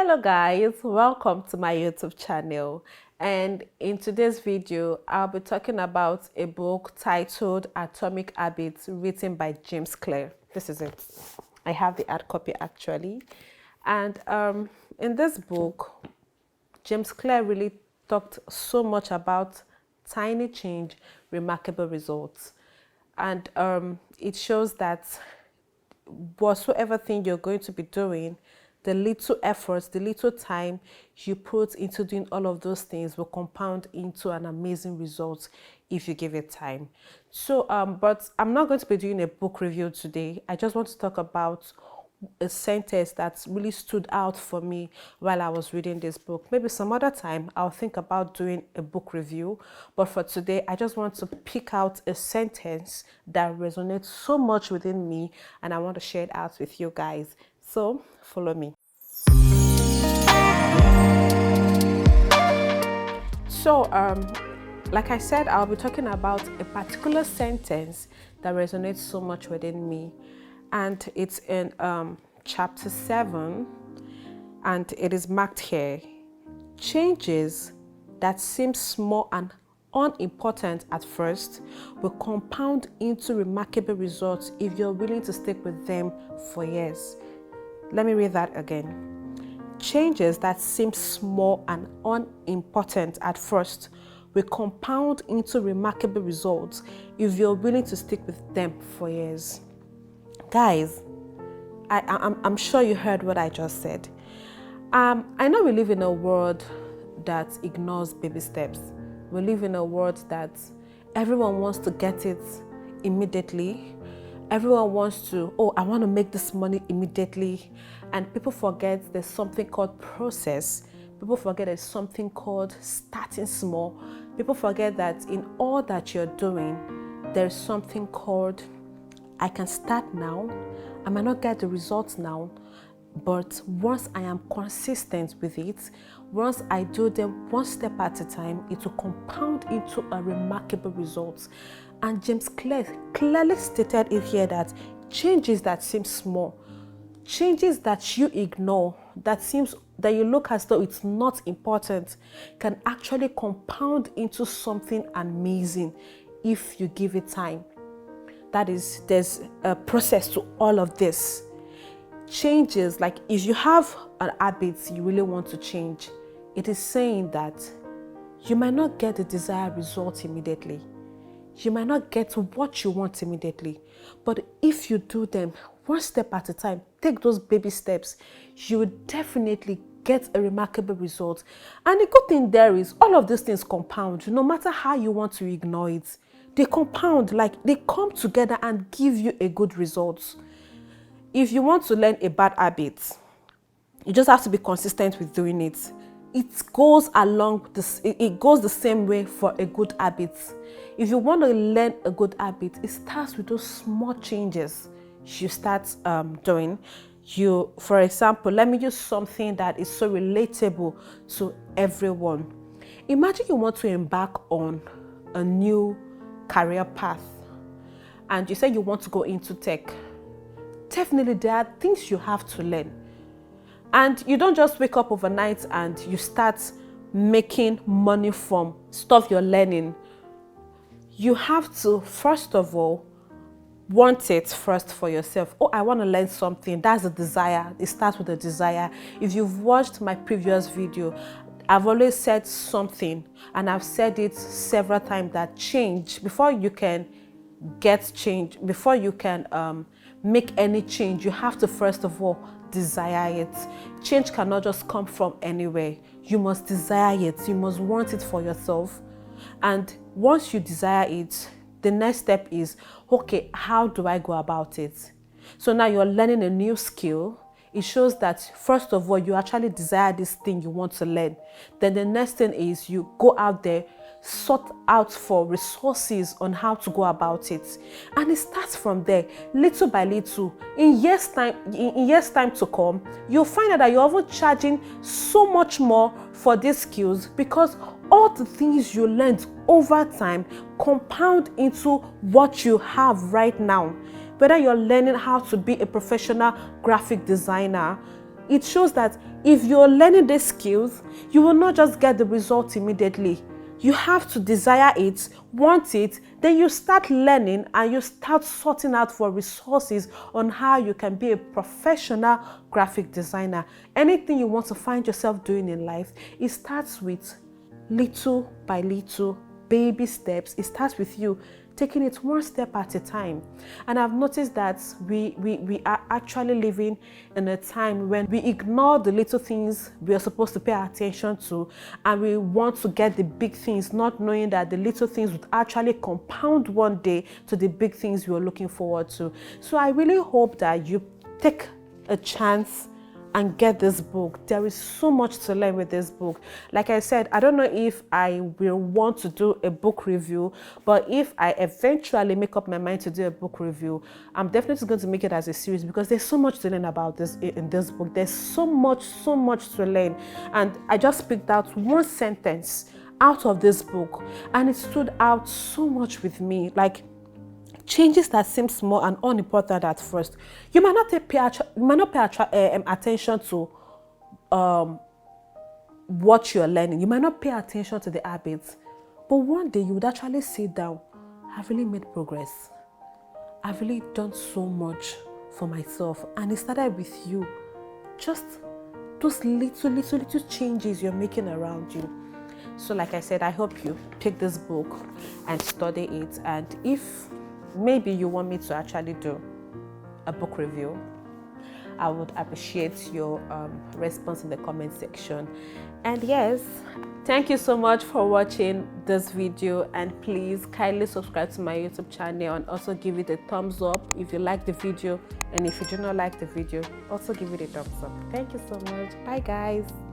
Hello guys, welcome to my YouTube channel, and in today's video I'll be talking about a book titled Atomic Habits, written by James Clear. This is it. I have the hard copy actually, and in this book James Clear really talked so much about tiny change, remarkable results, and it shows that whatsoever thing you're going to be doing, the little efforts, the little time you put into doing all of those things will compound into an amazing result if you give it time. So, but I'm not going to be doing a book review today. I just want to talk about a sentence that really stood out for me while I was reading this book. Maybe some other time I'll think about doing a book review, but for today I just want to pick out a sentence that resonates so much within me and I want to share it out with you guys. So follow me. So like I said, I'll be talking about a particular sentence that resonates so much within me, and it's in chapter 7, and it is marked here: changes that seem small and unimportant at first will compound into remarkable results if you're willing to stick with them for years. Let me read that again. Changes that seem small and unimportant at first will compound into remarkable results if you're willing to stick with them for years. Guys, I'm sure you heard what I just said. I know we live in a world that ignores baby steps. We live in a world that everyone wants to get it immediately. Everyone wants to, oh, I want to make this money immediately. And people forget there's something called process. People forget there's something called starting small. People forget that in all that you're doing, there's something called, I can start now. I might not get the results now, but once I am consistent with it, once I do them one step at a time, it will compound into a remarkable result. And James Clear clearly stated it here that changes that seem small, changes that you ignore, that you look as though it's not important, can actually compound into something amazing if you give it time. That is, there's a process to all of this. Changes, like if you have an habit you really want to change, it is saying that you might not get the desired result immediately. You might not get what you want immediately, but if you do them one step at a time, take those baby steps, you will definitely get a remarkable result. And the good thing there is all of these things compound. No matter how you want to ignore it, they compound, like they come together and give you a good result. If you want to learn a bad habit, you just have to be consistent with doing it. It goes along this, it goes the same way for a good habit. If you want to learn a good habit, it starts with those small changes you start doing. For example, let me use something that is so relatable to everyone. Imagine you want to embark on a new career path and you say you want to go into tech. Definitely there are things you have to learn. And you don't just wake up overnight and you start making money from stuff you're learning. You have to, first of all, want it first for yourself. Oh, I want to learn something. That's a desire. It starts with a desire. If you've watched my previous video, I've always said something, and I've said it several times, that change, before you can get change, before you can make any change, you have to first of all desire it. Change cannot just come from anywhere. You must desire it. You must want it for yourself. And once you desire it, the next step is, okay, how do I go about it? So now you're learning a new skill. It shows that first of all, you actually desire this thing you want to learn. Then the next thing is you go out there, sort out for resources on how to go about it. And it starts from there, little by little. In years time to come, you'll find out that you're even charging so much more for these skills, because all the things you learned over time compound into what you have right now. Whether you're learning how to be a professional graphic designer, it shows that if you're learning these skills, you will not just get the result immediately. You have to desire it, want it, then you start learning and you start sorting out for resources on how you can be a professional graphic designer. Anything you want to find yourself doing in life, it starts with little by little, baby steps. It starts with you taking it one step at a time. And I've noticed that we are actually living in a time when we ignore the little things we are supposed to pay attention to, and we want to get the big things, not knowing that the little things would actually compound one day to the big things we are looking forward to. So I really hope that you take a chance and get this book. There is so much to learn with this book. Like I said, I don't know if I will want to do a book review, but if I eventually make up my mind to do a book review, I'm definitely going to make it as a series, because there's so much to learn about this in this book. There's so much to learn. And I just picked out one sentence out of this book, and it stood out so much with me. Like, changes that seem small and unimportant at first, you might not pay attention to what you're learning. You might not pay attention to the habits, but one day you would actually sit down. I've really made progress. I've really done so much for myself, and it started with you. Just those little changes you're making around you. So like I said, I hope you pick this book and study it. And if maybe you want me to actually do a book review, I would appreciate your response in the comment section. And yes, thank you so much for watching this video, and please kindly subscribe to my YouTube channel and also give it a thumbs up if you like the video, and if you do not like the video, also give it a thumbs up. Thank you so much. Bye guys.